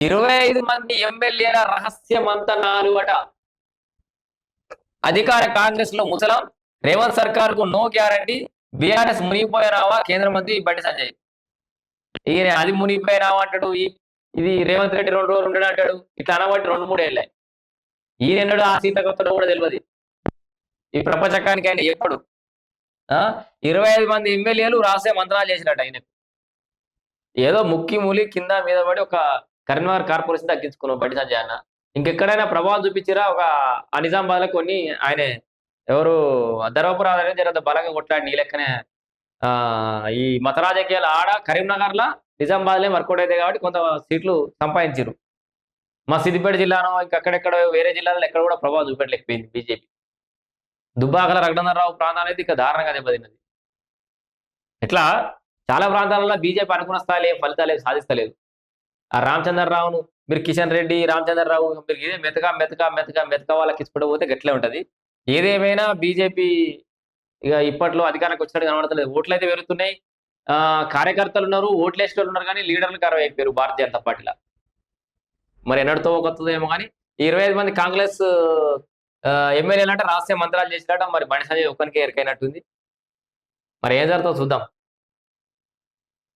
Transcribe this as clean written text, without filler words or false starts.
25 మంది ఎమ్మెల్యేల రహస్య మంతనాలు అట. అధికార కాంగ్రెస్ లో ముసలం, రేవంత్ సర్కార్ కు నో గ్యారంటీ, బీఆర్ఎస్ మునిగిపోయినావా కేంద్ర మంత్రి బండి సంజయ్. ఈయన అది మునిగిపోయినావా అంటాడు, ఇది రేవంత్ రెడ్డి 2 రోజులు ఉండడు అంటాడు. ఇట్లా అనబట్టి 2-3 ఏళ్ళే. ఈయనడు ఆ సీతకొత్తడో కూడా తెలియదు. ఈ ప్రపంచకానికి ఆయన ఎప్పుడు 25 మంది ఎమ్మెల్యేలు రహస్య మంత్రాలు చేసినట్టు ఆయనకు. ఏదో ముక్కి మూలి కింద మీద పడి ఒక కరీంనగర్ కార్పొరేషన్ తగ్గించుకున్నాం బండి సంజయ్ అన్న. ఇంకెక్కడైనా ప్రభావం చూపించిరా? ఒక నిజామాబాద్ లో కొన్ని ఆయనే ఎవరు ధర్మపురాలు అనేది జర బలంగా కొట్లాడి నీ లెక్కనే ఈ మత రాజకీయాలు ఆడ కరీంనగర్ లా నిజామాబాద్ లో వర్కౌట్ అయితే కాబట్టి కొంత సీట్లు సంపాదించారు. మా సిద్దిపేట జిల్లాలో ఇంకక్కడెక్కడ వేరే జిల్లాలో ఎక్కడ కూడా ప్రభావం చూపెట్టలేకపోయింది బీజేపీ. దుబ్బాకల రఘునందనరావు ప్రాంతం అనేది ఇక దారుణంగా దెబ్బతిన్నది. ఇట్లా చాలా ప్రాంతాలలో బీజేపీ అనుకున్న స్థాయిలో ఫలితాలు సాధిస్తలేదు. ఆ రామచంద్రరావును మీరు కిషన్ రెడ్డి, రామచంద్రరావు మీరు ఇదే మెతక వాళ్ళకి ఇచ్చిపోతే గట్లే ఉంటది. ఏదేమైనా బీజేపీ ఇక ఇప్పట్లో అధికారానికి వచ్చినట్టు కనబడతలేదు. ఓట్లు అయితే పెరుగుతున్నాయి. కార్యకర్తలు ఉన్నారు, ఓట్లు వేసేటోళ్ళు ఉన్నారు, కానీ లీడర్లు కరవ అయిపోయారు భారతీయ జనతా పార్టీలో. మరి ఎన్నడితో కొత్తదేమో కానీ 25 మంది కాంగ్రెస్ ఎమ్మెల్యేలు అంటే రహస్య మంత్రాలు చేసినట్ట. మరి బండి సంజయ్ ఒక్కరికే ఎరికైనట్టుంది. మరి ఏం జరుగుతుందో చూద్దాం.